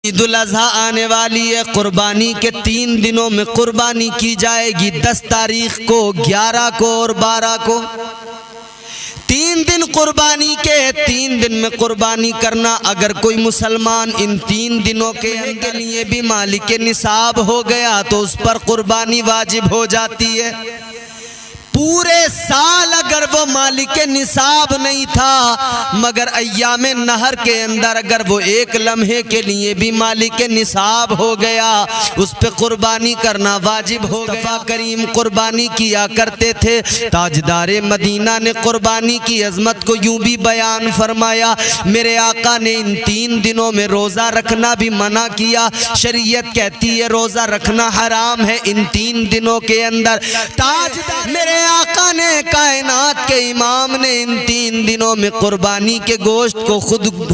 ईदुल अज़हा आने वाली है। कुर्बानी के 3 दिनों में कुर्बानी की जाएगी। 10 तारीख को, 11 को और 12 को। 3 दिन कुर्बानी के, 3 दिन में कुर्बानी करना। अगर कोई मुसलमान इन 3 दिनों के लिए भी मालिक निसाब हो गया तो उस पर कुर्बानी वाजिब हो जाती है। पूरे साल अगर वो मालिक निसाब नहीं था, मगर अय्यामे नहर के अंदर अगर वो एक लम्हे के लिए भी मालिक निसाब हो गया, उस पे कुर्बानी करना वाजिब हो गया। मुस्तफा करीम कुर्बानी किया करते थे। ताजदारे मदीना ने कुर्बानी की अजमत को यूं भी बयान फरमाया, मेरे आका ने इन 3 दिनों में रोज़ा रखना भी मना किया। शरीयत कहती है रोज़ा रखना हराम है इन 3 दिनों के अंदर। ताजदार मेरे आका ने, कायनात के इमाम ने इन 3 दिनों में कुर्बानी के गोश्त को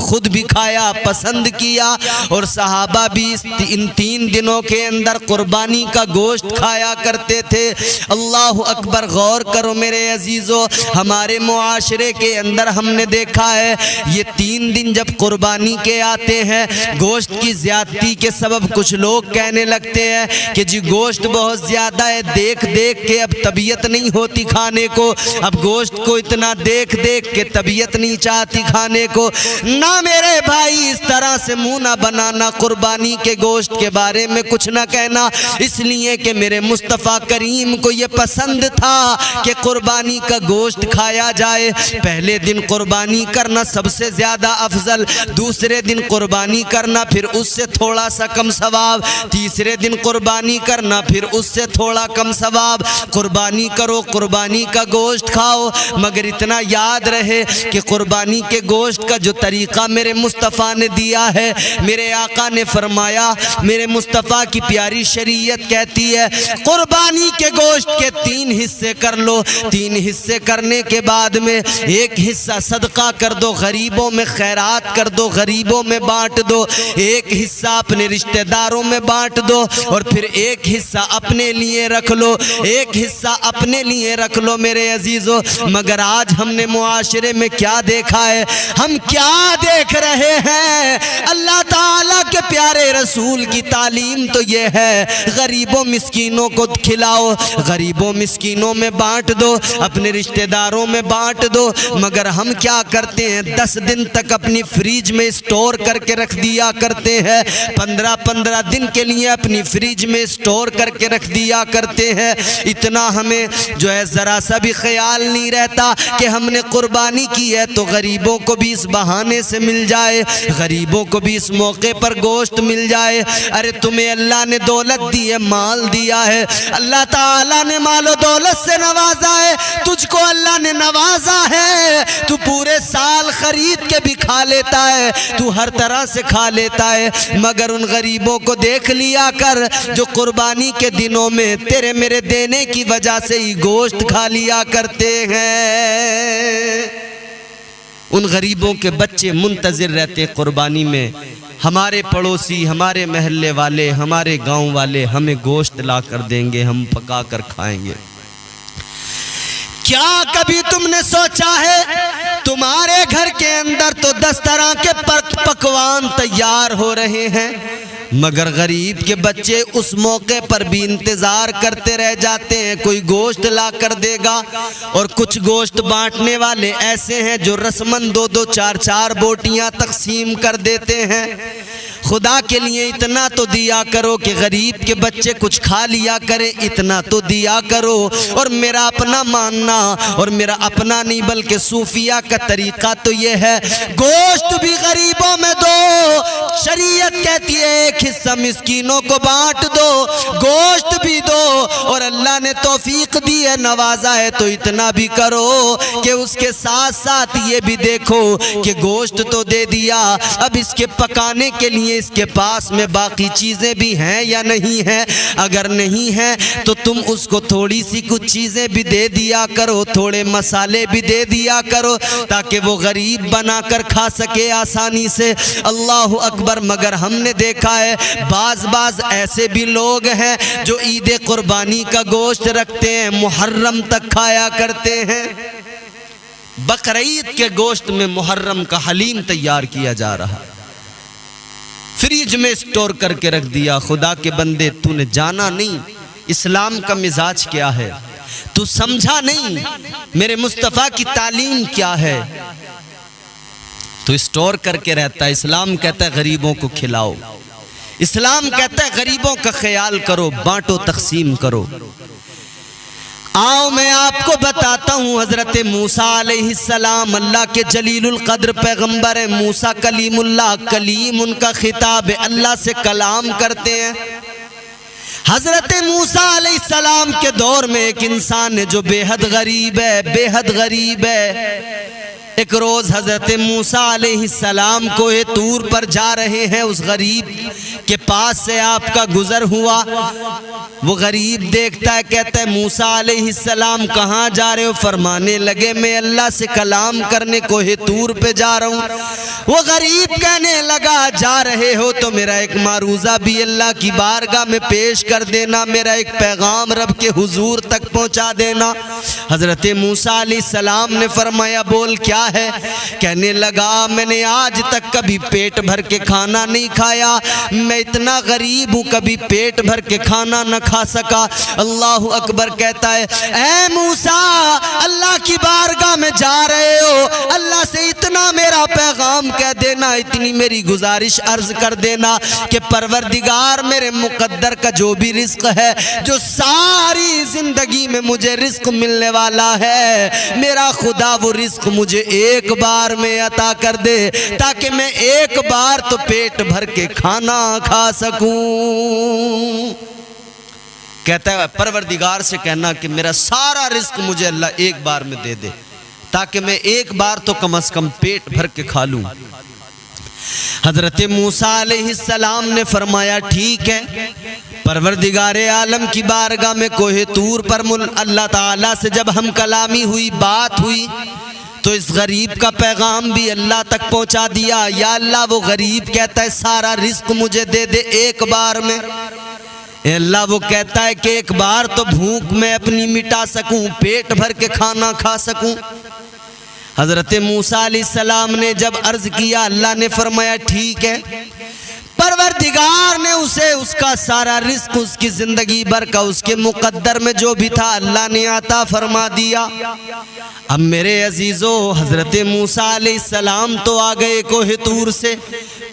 खुद भी खाया, पसंद किया, और सहाबा भी इन 3 दिनों के अंदर कुर्बानी का गोश्त खाया करते थे। अल्लाह अकबर। गौर करो मेरे अजीजों, हमारे मुआशरे के अंदर हमने देखा है ये 3 दिन जब कुर्बानी के आते हैं, गोश्त की ज्यादती के सबब कुछ लोग कहने लगते हैं कि जी गोश्त बहुत ज्यादा है, देख देख के अब तबीयत नहीं होती खाने को, अब गोश्त को इतना देख देख के तबीयत नहीं चाहती खाने को। ना मेरे भाई, इस तरह से मुंह ना बनाना, कुर्बानी के गोश्त के बारे में कुछ ना कहना, इसलिए कि मेरे मुस्तफ़ा करीम को ये पसंद था कि कुर्बानी का गोश्त खाया जाए। पहले दिन कुर्बानी करना सबसे ज्यादा अफजल, दूसरे दिन कुर्बानी करना फिर उससे थोड़ा सा कम सवाब, तीसरे दिन कुर्बानी करना फिर उससे थोड़ा कम सवाब। कुर्बानी करो, कुर्बानी का गोश्त खाओ, मगर इतना याद रहे कि कुर्बानी के गोश्त का जो तरीका मेरे मुस्तफ़ा ने दिया है, मेरे आका ने फरमाया, मेरे मुस्तफ़ा की प्यारी शरीयत कहती है कुर्बानी के गोश्त के 3 हिस्से कर लो। 3 हिस्से करने के बाद में एक हिस्सा सदका कर दो, गरीबों में खैरात कर दो, गरीबों में बांट दो, एक हिस्सा अपने रिश्तेदारों में बांट दो, और फिर एक हिस्सा अपने लिए रख लो, एक हिस्सा अपने लिए रख लो मेरे अजीजों। मगर आज हमने मुआशरे में क्या देखा है, हम क्या देख रहे हैं? अल्लाह ताला के प्यारे रसूल की तालीम तो ये है गरीबों मिस्कीनों को खिलाओ, गरीबों मिस्कीनों में बांट दो, अपने रिश्तेदारों में बांट दो। मगर हम क्या करते हैं, 10 दिन तक अपनी फ्रिज में स्टोर करके रख दिया करते हैं, 15-15 दिन के लिए अपनी फ्रिज में स्टोर करके रख दिया करते हैं। इतना हमें जो है जरा सा भी ख्याल नहीं रहता कि हमने कुर्बानी की है तो गरीबों को भी इस बहाने से मिल जाए, गरीबों को भी इस मौके पर गोश्त मिल जाए। अरे तुम्हें अल्लाह ने दौलत दी है, माल दिया है, अल्लाह ताला ने मालो दौलत से नवाजा है, तुझको अल्लाह ने नवाजा है, तू पूरे साल खरीद के भी खा लेता है, तू हर तरह से खा लेता है, मगर उन गरीबों को देख लिया कर जो कुर्बानी के दिनों में तेरे मेरे देने की वजह से ही गोश्त खा लिया करते हैं। उन गरीबों के बच्चे मुंतजिर रहते कुर्बानी में, हमारे पड़ोसी, हमारे महल्ले वाले, हमारे गांव वाले हमें गोश्त ला कर देंगे, हम पका कर खाएंगे। क्या कभी तुमने सोचा है तुम्हारे घर के अंदर तो 10 तरह के पकवान तैयार हो रहे हैं, मगर गरीब के बच्चे उस मौके पर भी इंतजार करते रह जाते हैं कोई गोश्त ला कर देगा। और कुछ गोश्त बांटने वाले ऐसे हैं जो रस्मन 2-2, 4-4 बोटियां तकसीम कर देते हैं। खुदा के लिए इतना तो दिया करो कि गरीब के बच्चे कुछ खा लिया करें, इतना तो दिया करो। और मेरा अपना मानना, और मेरा अपना नहीं बल्कि सूफिया का तरीका तो ये है, गोश्त भी गरीबों में दो, शरीयत कहती है एक हिस्सा मिस्कीनों को बांट दो, गोश्त भी दो, और अल्लाह ने तौफीक दी है, नवाजा है तो इतना भी करो कि उसके साथ साथ ये भी देखो कि गोश्त तो दे दिया, अब इसके पकाने के लिए इसके पास में बाकी चीजें भी हैं या नहीं हैं। अगर नहीं है तो तुम उसको थोड़ी सी कुछ चीजें भी दे दिया करो, थोड़े मसाले भी दे दिया करो, ताकि वो गरीब बनाकर खा सके आसानी से। अल्लाह अकबर। मगर हमने देखा है बाज ऐसे भी लोग हैं जो ईद कुर्बानी का गोश्त रखते हैं, मुहर्रम तक खाया करते हैं। बकरीद के गोश्त में मुहर्रम का हलीम तैयार किया जा रहा है। फ्रिज में स्टोर करके रख दिया। खुदा के बंदे, तूने जाना नहीं इस्लाम का मिजाज क्या है, तू समझा नहीं मेरे मुस्तफ़ा की तालीम क्या है। तो स्टोर करके रहता है। इस्लाम कहता है गरीबों को खिलाओ, इस्लाम कहता है गरीबों का ख्याल करो, बांटो, तकसीम करो। आओ मैं आपको बताता हूँ, हजरत मूसा अलैहिस्सलाम अल्लाह के जलीलुल कद्र पैगंबर है। मूसा कलीमुल्लाह, कलीम उनका खिताब है, अल्लाह से कलाम करते हैं। हजरत मूसा अलैहिस्सलाम के दौर में एक इंसान है जो बेहद गरीब है, बेहद गरीब है। एक रोज हजरत मूसा अलैहिस्सलाम कोहे तूर पर जा रहे हैं, उस गरीब के पास से आपका गुजर हुआ। वो गरीब देखता है, कहता है मूसा अलैहिस्सलाम कहाँ जा रहे हो? फरमाने लगे मैं अल्लाह से कलाम करने कोहे तूर पे जा रहा हूँ। वो गरीब कहने लगा जा रहे हो तो मेरा एक मारूजा भी अल्लाह की बारगाह में पेश कर देना, मेरा एक पैगाम रब के हुजूर तक पहुँचा देना। हजरत मूसा अलैहिस्सलाम ने फरमाया बोल क्या है? कहने लगा मैंने आज तक कभी पेट भर के खाना नहीं खाया, मैं इतना गरीब हूँ कभी पेट भर के खाना न खा सका। अल्लाह अकबर। कहता है ऐ मूसा, अल्लाह की बारगाह में जा रहे हो, अल्लाह से इतना मेरा पैगाम कह देना, इतनी मेरी गुजारिश अर्ज कर देना कि परवरदिगार मेरे मुकद्दर का जो भी रिस्क है, जो सारी जिंदगी में मुझे रिस्क मिलने वाला है, मेरा खुदा वो रिस्क मुझे एक बार में अता कर दे, ताकि मैं एक बार तो पेट भर के खाना खा सकूं। कहता है परवरदिगार से कहना कि मेरा सारा रिस्क मुझे अल्लाह एक बार में दे दे, ताकि मैं एक बार तो कम से कम पेट भर के खा लूं। हजरत मूसा अलैहिस्सलाम ने फरमाया ठीक है। परवरदिगारे आलम की बारगाह में कोहे तूर पर अल्लाह ताला से जब हम कलामी हुई, बात हुई, तो इस गरीब का पैगाम भी अल्लाह तक पहुंचा दिया। या अल्लाह वो गरीब कहता है सारा रिस्क मुझे दे दे एक बार में। अल्लाह वो कहता है कि एक बार तो भूख मैं अपनी मिटा सकूं, पेट भर के खाना खा सकूं। हजरत मूसा अलैहिस्सलाम ने जब अर्ज किया, अल्लाह ने फरमाया ठीक है। परवरदिगार ने उसे उसका सारा रिस्क, उसकी जिंदगी भर का, उसके मुकद्दर में जो भी था अल्लाह ने अता फरमा दिया। अब मेरे अजीजों, हजरत मूसा अलैहिस्सलाम तो आ गए कोहे तूर से।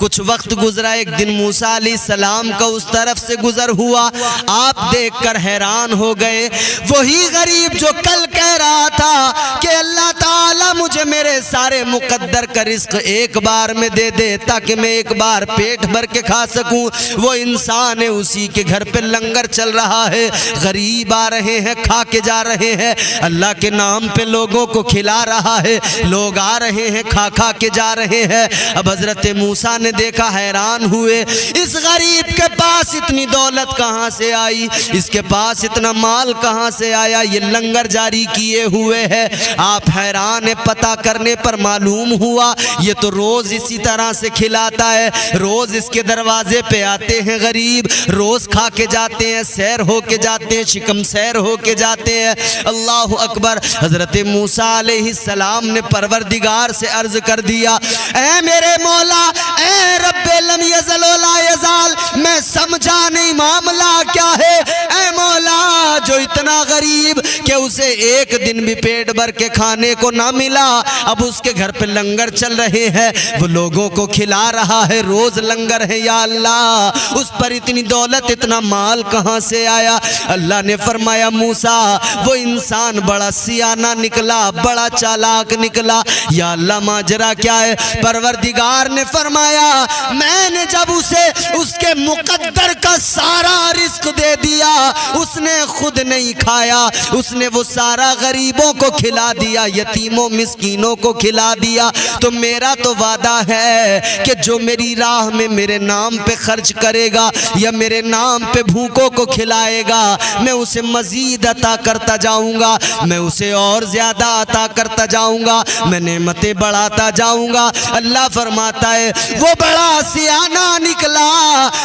कुछ वक्त गुजरा, एक दिन मूसा अलैहिस्सलाम का उस तरफ से गुजर हुआ। आप देखकर हैरान हो गए, वही गरीब जो कल कह रहा था कि अल्लाह ताला मुझे मेरे सारे मुकद्दर का रिस्क एक बार में दे दे, ताकि मैं एक बार पेट भर के खा सकूं, वो इंसान है, उसी के घर पे लंगर चल रहा है। गरीब आ रहे हैं, खा के जा रहे हैं, अल्लाह के नाम पे लोगों को खिला रहा है, लोग आ रहे हैं, खा खा के जा रहे हैं। अब हजरत मूसा ने देखा, हैरान हुए, इस गरीब के पास इतनी दौलत कहां से आई, इसके पास इतना माल कहां से आया, ये लंगर जारी किए हुए है। आप हैरान है, पता करने पर मालूम हुआ ये तो रोज इसी तरह से खिलाता है, रोज इसके दरवाजे पे आते हैं गरीब, रोज खा के जाते हैं, सैर हो के जाते हैं, शिकम सैर हो के जाते हैं। अल्लाह अकबर। हजरत मूसा अलैहिस्सलाम ने परवरदिगार से अर्ज कर दिया, ऐ मेरे मौला, ऐ रब्बे लम यज़ल व ला यज़ाल, मैं समझा नहीं मामला क्या है। ऐ मौला, जो इतना गरीब कि उसे एक दिन भी पेट भर के खाने को ना मिला, अब उसके घर पे लंगर चल रहे हैं, वो लोगों को खिला रहा है, रोज लंगर है। या अल्लाह, उस पर इतनी दौलत, इतना माल कहां से आया? अल्लाह ने फरमाया मूसा, वो इंसान बड़ा सियाना निकला, बड़ा चालाक निकला। या अल्लाह, माजरा क्या है? परवरदिगार ने फरमाया, मैंने जब उसे उसके मुकद्दर का सारा रिस्क दे दिया, उसने खुद नहीं खाया, उसने वो सारा गरीबों को खिला दिया, यतीमों मिस्कीनों को खिला दिया। तो मेरा तो वादा है कि जो मेरी राह में मेरे नाम पे खर्च करेगा या मेरे नाम पे भूखों को खिलाएगा, मैं उसे मजीद अता करता जाऊंगा, मैं उसे और ज्यादा अता करता जाऊंगा, मैं नेमतें बढ़ाता जाऊंगा। अल्लाह फरमाता है, वो बड़ा सियाना निकला,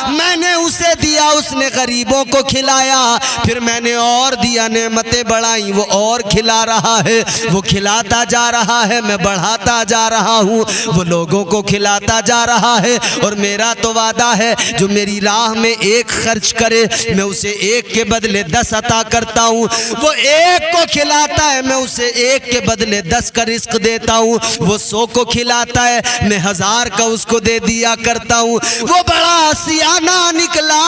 मैंने उसे दिया, उसने गरीबों को खिलाया, फिर मैंने और दिया, नेमतें बढ़ाई, वो और खिला रहा है, वो खिलाता जा रहा है, मैं बढ़ाता जा रहा हूँ, वो लोगों को खिलाता जा रहा है। और मेरा तो वादा है जो मेरी राह में एक खर्च करे मैं उसे एक के बदले 10 अता करता हूँ। वो एक को खिलाता है मैं उसे एक के बदले 10 का रिस्क देता हूँ। वो 100 को खिलाता है मैं 1000 का उसको दे दिया करता हूँ। वो बड़ा सियाना निकला,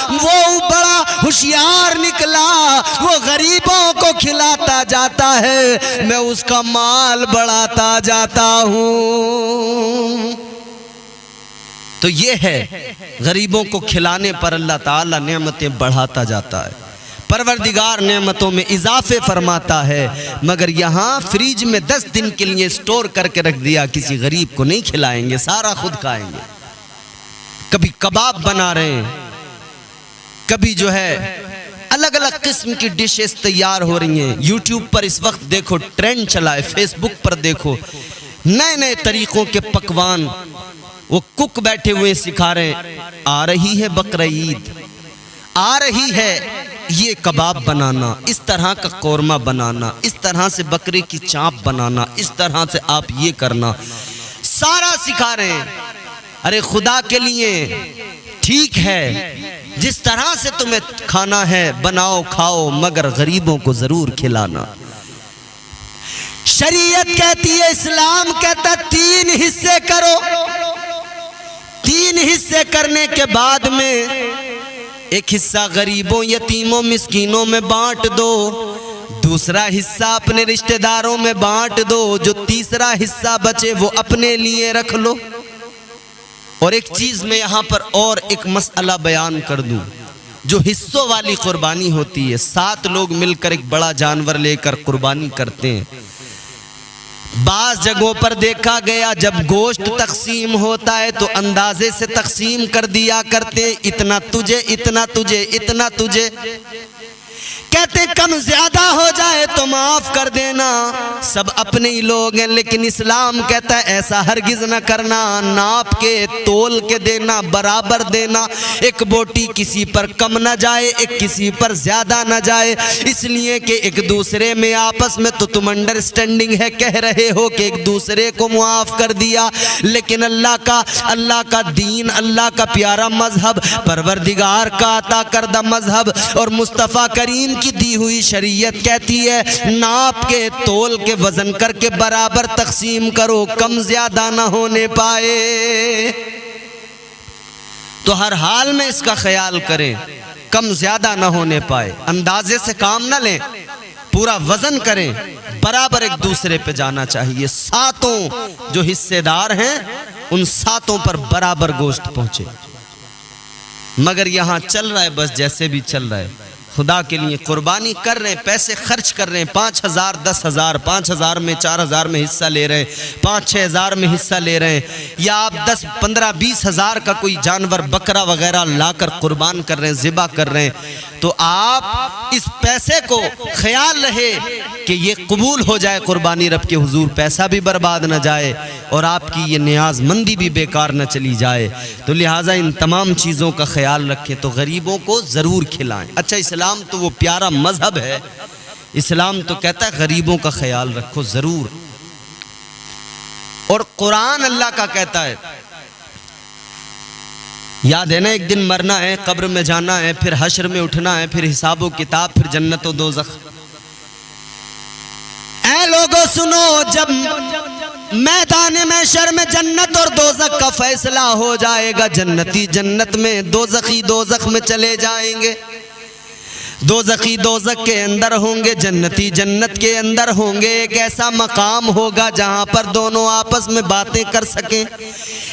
वो बड़ा होशियार निकला, वो गरीबों को खिलाता जाता है, मैं उसका माल बढ़ाता जाता हूँ। तो ये है गरीबों को खिलाने पर अल्लाह ताला नेमतें बढ़ाता जाता है, परवरदिगार नेमतों में इजाफे फरमाता है। मगर यहाँ फ्रिज में 10 दिन के लिए स्टोर करके रख दिया, किसी गरीब को नहीं खिलाएंगे, सारा खुद खाएंगे। कभी कबाब बना रहे हैं, कभी जो है अलग अलग किस्म की डिशेस तैयार हो रही हैं। यूट्यूब पर इस वक्त देखो ट्रेंड चला है, फेसबुक पर देखो नए नए तरीकों के पकवान, वो कुक बैठे हुए सिखा रहे हैं। आ रही है बकरीद, आ रही है ये कबाब बनाना, इस तरह का कौरमा बनाना, इस तरह से बकरे की चाप बनाना, इस तरह से आप ये करना, सारा सिखा रहे हैं। अरे खुदा के लिए ठीक है, जिस तरह से तुम्हें खाना है बनाओ खाओ, मगर गरीबों को जरूर खिलाना। शरीयत कहती है, इस्लाम कहता 3 हिस्से करो, 3 हिस्से करने के बाद में एक हिस्सा गरीबों यतीमों मिस्कीनों में बांट दो, दूसरा हिस्सा अपने रिश्तेदारों में बांट दो, जो तीसरा हिस्सा बचे वो अपने लिए रख लो। और एक चीज में यहां पर और एक मसला बयान कर दूं, जो हिस्सों वाली कुर्बानी होती है, 7 लोग मिलकर एक बड़ा जानवर लेकर कुर्बानी करते हैं। बास जगहों पर देखा गया जब गोश्त तकसीम होता है तो अंदाजे से तकसीम कर दिया करते, इतना तुझे, इतना तुझे, इतना तुझे। कहते कम ज्यादा हो जाए तो माफ कर देना, सब अपने ही लोग हैं। लेकिन इस्लाम कहता है ऐसा हरगिज न करना, नाप के तोल के देना, बराबर देना। एक बोटी किसी पर कम न जाए, एक किसी पर ज्यादा न जाए, इसलिए कि एक दूसरे में आपस में तो तुम अंडरस्टैंडिंग है, कह रहे हो कि एक दूसरे को मुआफ कर दिया। लेकिन अल्लाह का दीन, अल्लाह का प्यारा मजहब, परवरदिगार का अता करदा मजहब और मुस्तफ़ा करीम की दी हुई शरीयत कहती है नाप के तोल के वजन करके बराबर तकसीम करो, कम ज्यादा ना होने पाए। तो हर हाल में इसका ख्याल करें, कम ज्यादा ना होने पाए, अंदाजे से काम ना लें, पूरा वजन करें, बराबर एक दूसरे पे जाना चाहिए। 7 जो हिस्सेदार हैं उन 7 पर बराबर गोश्त पहुंचे। मगर यहां चल रहा है बस जैसे भी चल रहा है, खुदा के लिए कुर्बानी कर रहे हैं, पैसे खर्च कर रहे हैं, 5000 10,000, 5000 में 4000 में हिस्सा ले रहे हैं, 5-6 हज़ार में हिस्सा ले रहे हैं, या आप 10, 15, 20 हज़ार का कोई जानवर बकरा वगैरह लाकर कुर्बान कर रहे हैं, ज़िबा कर रहे हैं, तो आप इस पैसे को ख्याल रहे कि ये कबूल हो जाए कुर्बानी रब के हुजूर, पैसा भी बर्बाद न जाए और आपकी ये नियाज़मंदी भी बेकार न चली जाए। तो लिहाजा इन तमाम चीज़ों का ख्याल रखें, तो गरीबों को ज़रूर खिलाएं। अच्छा, इस्लाम तो वो प्यारा मजहब है, इस्लाम तो कहता है गरीबों का ख्याल रखो ज़रूर। और कुरान अल्लाह का कहता है, याद है ना, एक दिन मरना है, कब्र में जाना है, फिर हश्र में उठना है, फिर हिसाब किताब, फिर जन्नत और दोज़ख। ऐ लोगों सुनो, जब मैदान महशर में जन्नत और दोज़ख का फैसला हो जाएगा, जन्नती जन्नत में, दोज़खी दोज़ख में चले जाएंगे, दोज़खी दोज़ख के अंदर होंगे, जन्नती जन्नत के अंदर होंगे। एक ऐसा मकाम होगा जहां पर दोनों आपस में बातें कर सकें।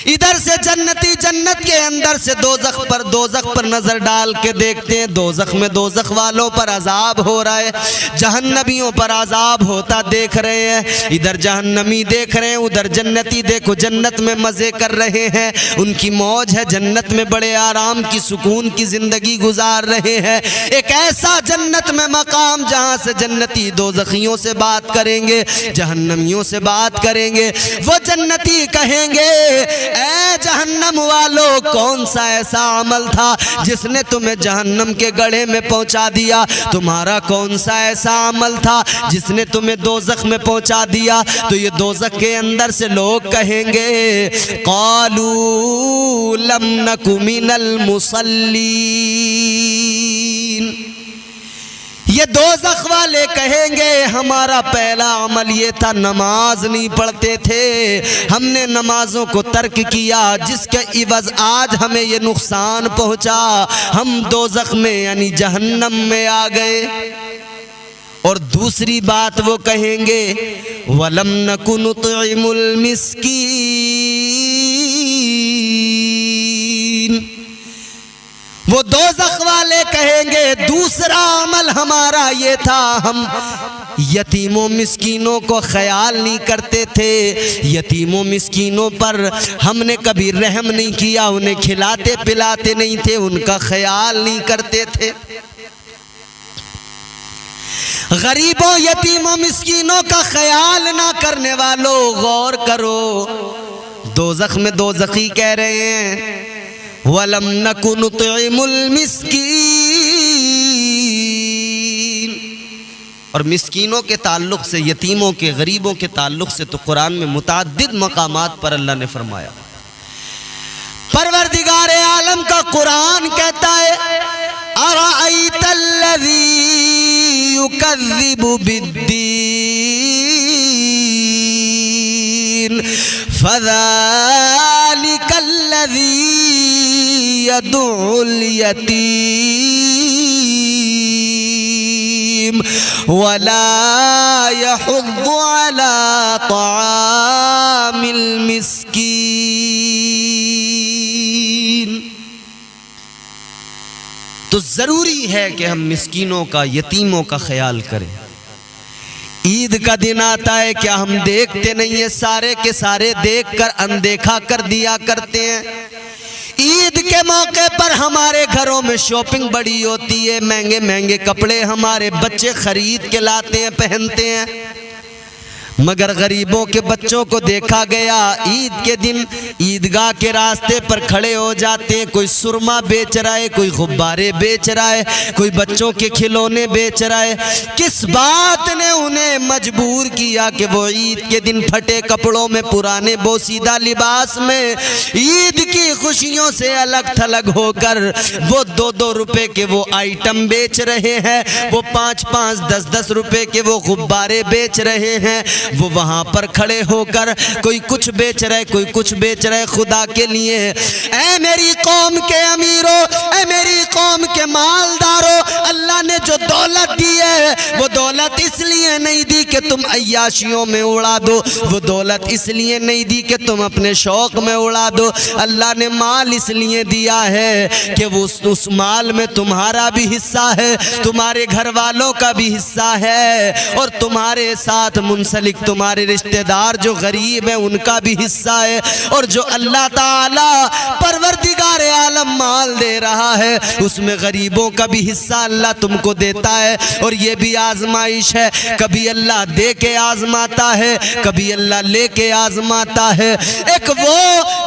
इधर से जन्नती जन्नत के अंदर से दोज़ख पर नजर डाल के देखते हैं, दोज़ख में दोज़ख वालों पर अजाब हो रहा है, जहन्नमियों पर अजाब होता देख रहे हैं। इधर जहन्नमी देख रहे हैं, उधर जन्नती देखो जन्नत में मजे कर रहे हैं, उनकी मौज है, जन्नत में बड़े आराम की सुकून की जिंदगी गुजार रहे हैं। एक ऐसा ऐसा जन्नत में मकाम जहां से जन्नती दोज़खियों से बात करेंगे, जहन्नमियों से बात करेंगे। वो जन्नती कहेंगे ऐ जहन्नम वालों, कौन सा ऐसा अमल था जिसने तुम्हें जहन्नम के गड्ढे में पहुंचा दिया? तुम्हारा कौन सा ऐसा अमल था जिसने तुम्हें दोज़ख में पहुंचा दिया? तो ये दोज़ख के अंदर से लोग कहेंगे क़ालू लम नकु मिनल मुसल्लीन। ये दोज़ख वाले कहेंगे हमारा पहला अमल ये था, नमाज नहीं पढ़ते थे, हमने नमाजों को तर्क किया, जिसके इवज़ आज हमें ये नुकसान पहुंचा, हम दोज़ख में यानी जहन्नम में आ गए। और दूसरी बात वो कहेंगे वलम नकु नुतइमुल मिस्कीन। वो दोज़ख वाले कहेंगे दूसरा अमल हमारा ये था, हम यतीमों मिस्कीनों को ख्याल नहीं करते थे, यतीमों मिस्कीनों पर हमने कभी रहम नहीं किया, उन्हें खिलाते पिलाते नहीं थे, उनका ख्याल नहीं करते थे। गरीबों यतीमों मिस्कीनों का ख्याल ना करने वालों गौर करो, दोज़ख में दोज़खी कह रहे हैं वलम नकु नुतइमुल मिस्कीन। और मिस्कीनों के ताल्लुक़ से, यतीमों के, गरीबों के ताल्लुक़ से तो कुरान में मुतअद्दिद मकामात पर अल्लाह ने फरमाया। परवरदिगार आलम का कुरान कहता है अराअयतल्लज़ी युकज़्ज़िबु बिद्दीन फ़ज़ालिकल्लज़ी यदउल यतीम वला यहुद्दु अला तआमिल मिस्कीन। तो ज़रूरी है कि हम मिस्कीनों का, यतीमों का ख्याल करें। ईद का दिन आता है, क्या हम देखते नहीं है? सारे के सारे देखकर अनदेखा कर दिया करते हैं। ईद के मौके पर हमारे घरों में शॉपिंग बड़ी होती है, महंगे महंगे कपड़े हमारे बच्चे खरीद के लाते हैं, पहनते हैं, मगर गरीबों के बच्चों को देखा गया ईद के दिन ईदगाह के रास्ते पर खड़े हो जाते हैं। कोई सुरमा बेच रहा है, कोई गुब्बारे बेच रहा है, कोई बच्चों के खिलौने बेच रहा है। किस बात ने उन्हें मजबूर किया कि वो ईद के दिन फटे कपड़ों में, पुराने बोसीदा लिबास में, ईद की खुशियों से अलग थलग होकर वो 2-2 रुपए के वो आइटम बेच रहे हैं, वो 5-5, 10-10 रुपए के वो गुब्बारे बेच रहे हैं। वो वहां पर खड़े होकर कोई कुछ बेच रहे, कोई कुछ बेच रहे। खुदा के लिए ऐ मेरी कौम के अमीरों, ऐ मेरी कौम के मालदारों, अल्लाह ने जो दौलत दी है वो दौलत इसलिए नहीं दी कि तुम अय्याशियों में उड़ा दो, वो दौलत इसलिए नहीं दी कि तुम अपने शौक में उड़ा दो। अल्लाह ने माल इसलिए दिया है कि वो उस माल में तुम्हारा भी हिस्सा है, तुम्हारे घर वालों का भी हिस्सा है, और तुम्हारे साथ मुंसलिक तुम्हारे रिश्तेदार जो गरीब हैं उनका भी हिस्सा है। और जो अल्लाह ताला परवरदिगार आलम माल दे रहा है उसमें गरीबों का भी हिस्सा अल्लाह तुमको देता है। और ये भी आजमाइश है, कभी अल्लाह दे के आजमाता है, कभी अल्लाह ले के आजमाता है। एक वो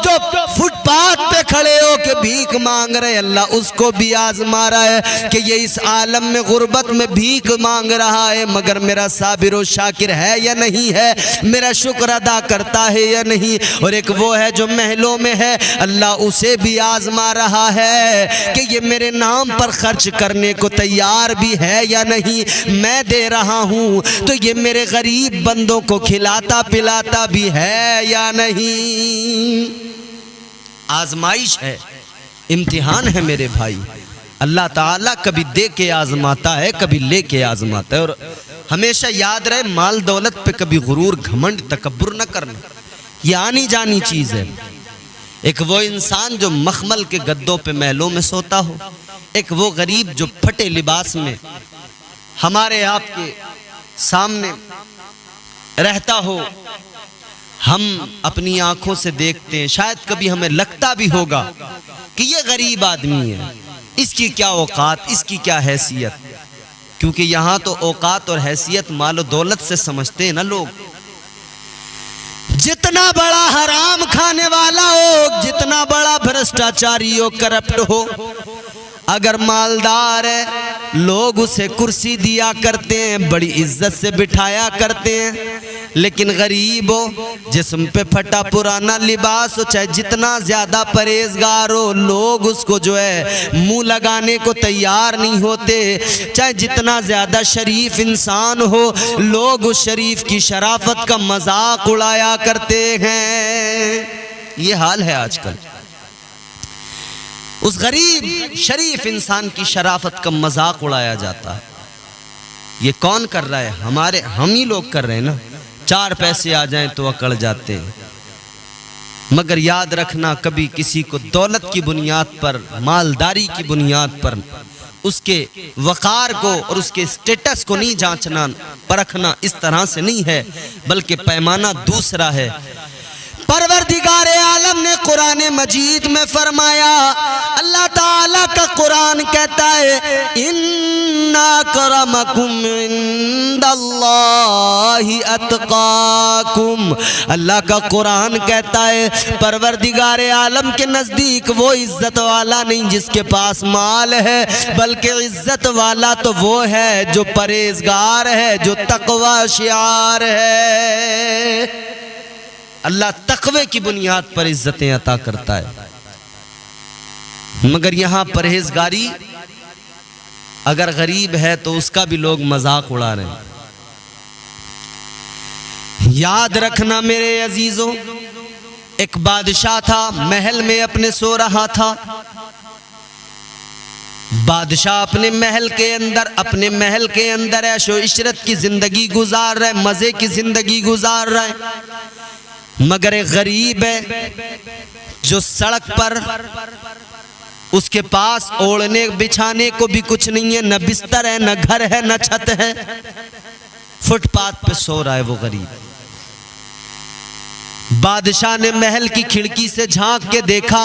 जो फुटपाथ पे खड़े हो के भीख मांग रहे, अल्लाह उसको भी आजमा रहा है कि ये इस आलम में गुर्बत में भीख मांग रहा है, मगर मेरा साबिर और शाकिर है या नहीं है, मेरा शुक्र अदा करता है या नहीं। और एक वो है जो महलों में है, अल्लाह उसे भी आजमा रहा है कि ये मेरे नाम पर खर्च करने को तैयार भी है या नहीं, मैं दे रहा हूं तो ये मेरे गरीब बंदों को खिलाता पिलाता भी है या नहीं। आजमाइश है, इम्तिहान है मेरे भाई। अल्लाह ताला कभी दे के आजमाता है, कभी ले के आजमाता है। और हमेशा याद रहे, माल दौलत पे कभी गुरूर, घमंड, तकब्बुर न करना, ये आनी जानी चीज है। एक वो इंसान जो मखमल के गद्दों पे महलों में सोता हो, एक वो गरीब जो फटे लिबास में हमारे आपके सामने रहता हो। हम अपनी आंखों से देखते हैं, शायद कभी हमें लगता भी होगा कि ये गरीब आदमी है, इसकी क्या औकात, इसकी क्या हैसियत, क्योंकि यहाँ तो औकात और हैसियत माल दौलत से समझते हैं ना लोग। जितना बड़ा हराम खाने वाला हो, जितना बड़ा भ्रष्टाचारी हो, करप्ट हो, अगर मालदार है लोग उसे कुर्सी दिया करते हैं, बड़ी इज्जत से बिठाया करते हैं। लेकिन गरीब हो, जिस्म पे फटा पुराना लिबास हो, चाहे जितना ज्यादा परहेजगार हो, लोग उसको जो है मुंह लगाने को तैयार नहीं होते। चाहे जितना ज्यादा शरीफ इंसान हो, लोग उस शरीफ की शराफत का मजाक उड़ाया करते हैं। ये हाल है आजकल। उस गरीब शरीफ इंसान की शराफत का मजाक उड़ाया जाता है। ये कौन कर रहा है? हम ही लोग कर रहे हैं ना। 4 पैसे आ जाएं तो अकड़ जाते हैं। मगर याद रखना, कभी किसी को दौलत की बुनियाद पर, मालदारी की बुनियाद पर उसके वकार को और उसके स्टेटस को नहीं जांचना परखना इस तरह से नहीं है, बल्कि पैमाना दूसरा है। परवरदिगार आलम ने कुरान मजीद में फरमाया, अल्लाह ताला का कुरान कहता है, इन्ना करमकुम इंदल्लाहि अतकाकुम। अल्लाह का कुरान कहता है परवरदिगार आलम के नजदीक वो इज्जत वाला नहीं जिसके पास माल है, बल्कि इज्जत वाला तो वो है जो परहेजगार है, जो तकवा शियार है। अल्लाह तकवे की बुनियाद पर इज्जतें अता करता है। मगर यहां परहेजगारी, अगर गरीब है तो उसका भी लोग मजाक उड़ा रहे हैं। याद रखना मेरे अजीजों, एक बादशाह था, महल में अपने सो रहा था। बादशाह अपने महल के अंदर ऐशो इशरत की जिंदगी गुजार रहा है, मजे की जिंदगी गुजार रहा है। मगर एक गरीब है जो सड़क पर, उसके पास ओढ़ने बिछाने को भी कुछ नहीं है, न बिस्तर है, न घर है, न छत है, फुटपाथ पे सो रहा है वो गरीब। बादशाह ने महल की खिड़की से झांक के देखा,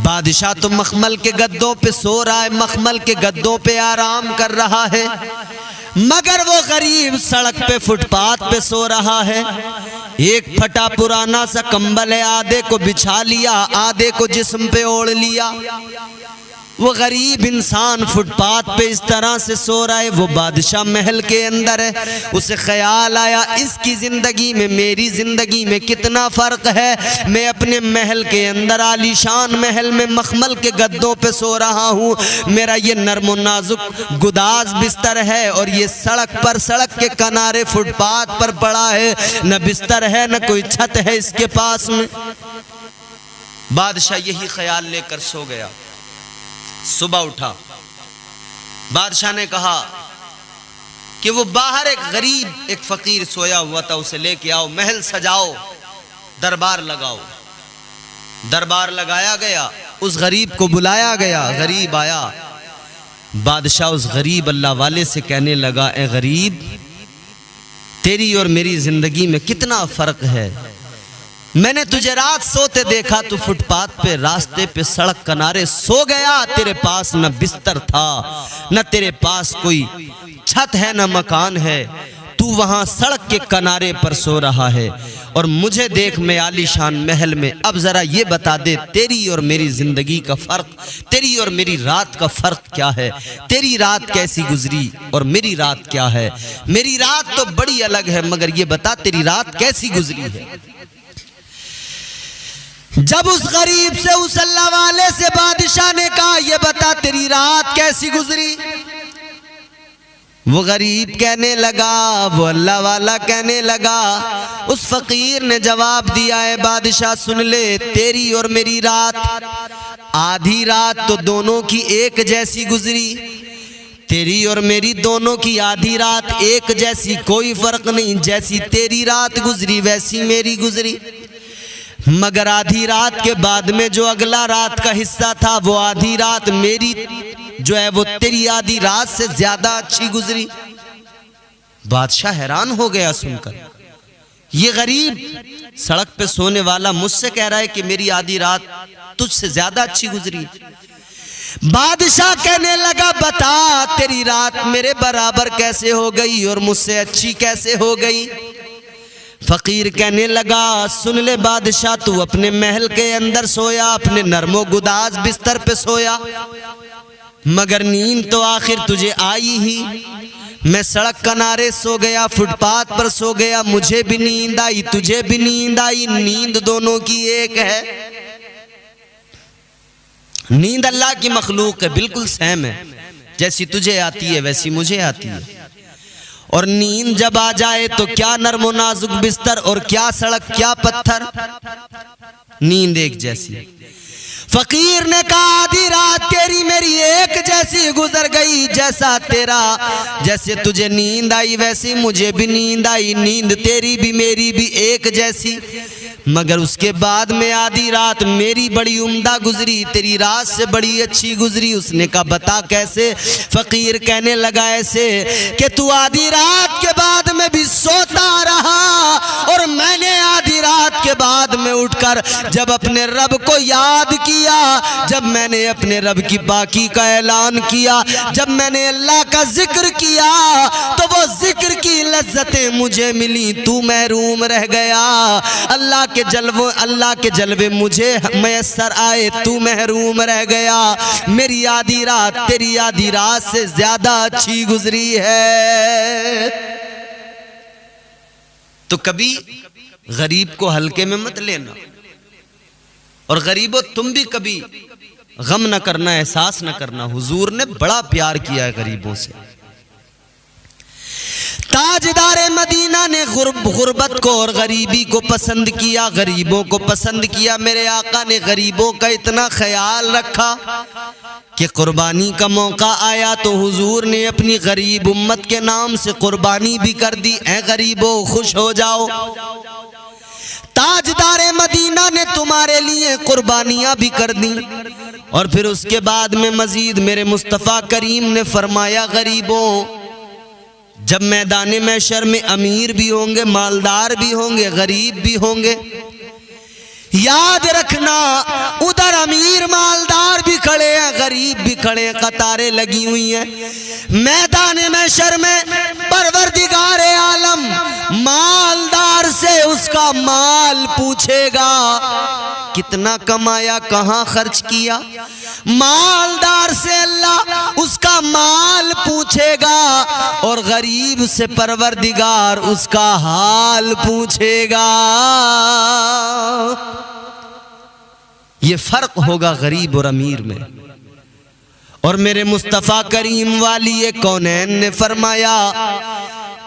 बादशाह तो मखमल के गद्दों पे सो रहा है, मखमल के गद्दों पे आराम कर रहा है, मगर वो गरीब सड़क पे फुटपाथ पे सो रहा है। एक फटा पुराना सा कंबल है, आधे को बिछा लिया, आधे को जिस्म पे ओढ़ लिया। वो गरीब इंसान फुटपाथ पे इस तरह से सो रहा है, वो बादशाह महल के अंदर है। उसे ख्याल आया, इसकी जिंदगी में मेरी जिंदगी में कितना फर्क है। मैं अपने महल के अंदर, आलीशान महल में मखमल के गद्दों पे सो रहा हूँ, मेरा ये नर्म नाजुक गुदाज बिस्तर है, और ये सड़क पर, सड़क के किनारे फुटपाथ पर पड़ा है, न बिस्तर है न कोई छत है इसके पास में। बादशाह यही ख्याल लेकर सो गया। सुबह उठा, बादशाह ने कहा कि वो बाहर एक गरीब, एक फकीर सोया हुआ था, उसे लेके आओ, महल सजाओ, दरबार लगाओ। दरबार लगाया गया, उस गरीब को बुलाया गया, गरीब आया। बादशाह उस गरीब अल्लाह वाले से कहने लगा, ए गरीब, तेरी और मेरी जिंदगी में कितना फर्क है। मैंने तुझे रात सोते देखा, तू फुटपाथ पे, रास्ते पे, सड़क किनारे सो गया। तेरे पास न बिस्तर था, न तेरे पास कोई छत है, न मकान है। तू वहां सड़क के किनारे पर सो रहा है, और मुझे देख, मैं आलीशान महल में। अब जरा ये बता दे, तेरी और मेरी जिंदगी का फर्क, तेरी और मेरी रात का फर्क क्या है? तेरी रात कैसी गुजरी और मेरी रात क्या है? मेरी रात तो बड़ी अलग है, मगर ये बता तेरी रात कैसी गुजरी है? जब उस गरीब से, उस अल्लाह वाले से बादशाह ने कहा, ये बता तेरी रात कैसी गुजरी, वो गरीब कहने लगा, वो अल्लाह वाला कहने लगा, उस फकीर ने जवाब दिया है, बादशाह सुन ले, तेरी और मेरी रात, आधी रात तो दोनों की एक जैसी गुजरी, तेरी और मेरी दोनों की आधी रात एक जैसी, कोई फर्क नहीं। जैसी तेरी रात गुजरी वैसी मेरी गुजरी, मगर आधी रात के बाद में जो अगला रात का हिस्सा था, वो आधी रात मेरी जो है वो तेरी आधी रात से ज्यादा अच्छी गुजरी। बादशाह हैरान हो गया सुनकर, ये गरीब सड़क पे सोने वाला मुझसे कह रहा है कि मेरी आधी रात तुझसे ज्यादा अच्छी गुजरी। बादशाह कहने लगा बता तेरी रात मेरे बराबर कैसे हो गई और मुझसे अच्छी कैसे हो गई। फकीर कहने लगा सुन ले बादशाह, तू अपने महल के अंदर सोया, अपने नरमो गुदाज बिस्तर पे सोया, मगर नींद तो आखिर तुझे आई ही। मैं सड़क किनारे सो गया, फुटपाथ पर सो गया, मुझे भी नींद आई, तुझे भी नींद आई, नींद दोनों की एक है। नींद अल्लाह की मखलूक है, बिल्कुल सेम है, जैसी तुझे आती है वैसी मुझे आती है। और नींद जब आ जाए तो क्या नरमो नाजुक बिस्तर और क्या सड़क क्या पत्थर, नींद एक जैसी। फकीर ने कहा आधी रात तेरी मेरी एक जैसी गुजर गई, जैसा तेरा जैसे तुझे नींद आई वैसे मुझे भी नींद आई, नींद तेरी भी मेरी भी एक जैसी, मगर उसके बाद में आधी रात मेरी बड़ी उम्दा गुजरी, तेरी रात से बड़ी अच्छी गुजरी। उसने कहा बता कैसे। फकीर कहने लगा ऐसे कि तू आधी रात के बाद में भी सोता रहा और मैंने आधी रात के बाद में उठकर जब अपने रब को याद किया, जब मैंने अपने रब की पाकी का ऐलान किया, जब मैंने अल्लाह का जिक्र किया तो वो जिक्र की लज्जतें मुझे मिली, तू महरूम रह गया। अल्लाह के जलवे मुझे मैसर आए, तू महरूम रह गया। मेरी आधी रात तेरी आधी रात से ज्यादा अच्छी गुजरी है। तो कभी गरीब को हल्के में मत लेना, और गरीबों तुम भी कभी गम न करना, एहसास न करना। हुजूर ने बड़ा प्यार किया है गरीबों से। ताजदारे मदीना ने गुर्बत को और गरीबी को पसंद किया, गरीबों को पसंद किया। मेरे आका ने गरीबों का इतना ख्याल रखा कि कुर्बानी का मौका आया तो हुजूर ने अपनी गरीब उम्मत के नाम से कुर्बानी भी कर दी। ऐ गरीबों खुश हो जाओ, ताजदारे मदीना ने तुम्हारे लिए कुर्बानियां भी कर दी। और फिर उसके बाद में मजीद मेरे मुस्तफ़ा करीम ने फरमाया गरीबों जब मैदान महशर में अमीर भी होंगे, मालदार भी होंगे, गरीब भी होंगे, याद रखना उधर अमीर मालदार भी खड़े हैं, गरीब भी खड़े हैं, कतारें लगी हुई हैं। मैदान महशर में परवरदिगारे आलम मालदार से उसका माल पूछेगा कितना कमाया, कहां खर्च किया। मालदार से अल्लाह उसका माल पूछेगा और गरीब से परवरदिगार उसका हाल पूछेगा। ये फर्क होगा गरीब और अमीर में। और मेरे मुस्तफ़ा करीम वाली कौनैन ने फरमाया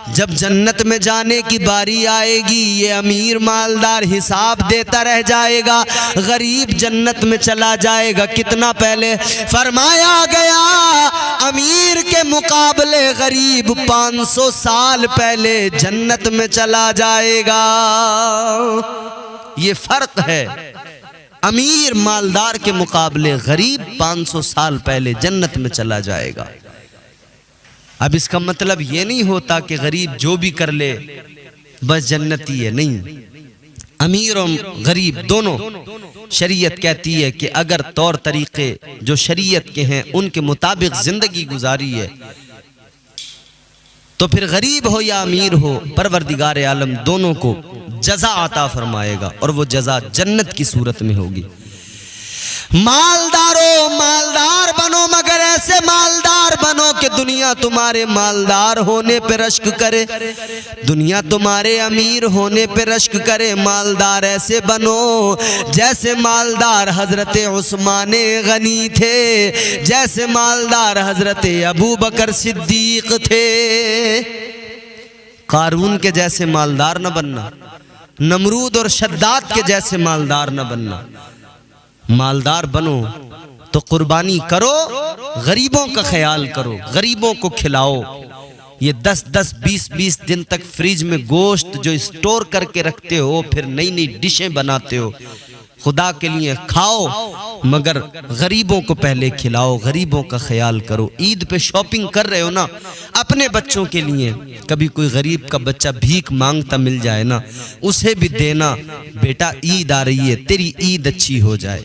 जब जन्नत में जाने की बारी आएगी ये अमीर मालदार हिसाब देता रह जाएगा, गरीब जन्नत में चला जाएगा। कितना पहले फरमाया गया अमीर के मुकाबले गरीब 500 साल पहले जन्नत में चला जाएगा। ये फर्क है, अमीर मालदार के मुकाबले गरीब 500 साल पहले जन्नत में चला जाएगा। अब इसका मतलब ये नहीं होता कि गरीब जो भी कर ले बस जन्नती है, नहीं। अमीर और गरीब दोनों शरीयत कहती है कि अगर तौर तरीके जो शरीयत के हैं उनके मुताबिक जिंदगी गुजारी है तो फिर गरीब हो या अमीर हो परवरदिगार आलम दोनों को जज़ा अता फरमाएगा और वो जज़ा जन्नत की सूरत में होगी। मालदारों मालदार बनो, मगर ऐसे मालदार बनो कि दुनिया तुम्हारे मालदार होने पे रश्क करे, दुनिया तुम्हारे अमीर होने पे रश्क करे। मालदार ऐसे बनो जैसे मालदार हजरत उस्मान गनी थे, जैसे मालदार हजरत अबू बकर सिद्दीक थे। कारून के जैसे मालदार न बनना, नमरूद और शद्दाद के जैसे मालदार न बनना। मालदार बनो तो कुर्बानी करो, गरीबों का ख्याल करो, गरीबों को खिलाओ। ये 10-10, 20-20 दिन तक फ्रिज में गोश्त जो स्टोर करके रखते हो, फिर नई नई डिशें बनाते हो, खुदा के लिए खाओ मगर गरीबों को पहले खिलाओ, गरीबों का ख्याल करो। ईद पे शॉपिंग कर रहे हो ना अपने बच्चों के लिए, कभी कोई गरीब का बच्चा भीख मांगता मिल जाए ना, उसे भी देना, बेटा ईद आ रही है तेरी ईद अच्छी हो जाए।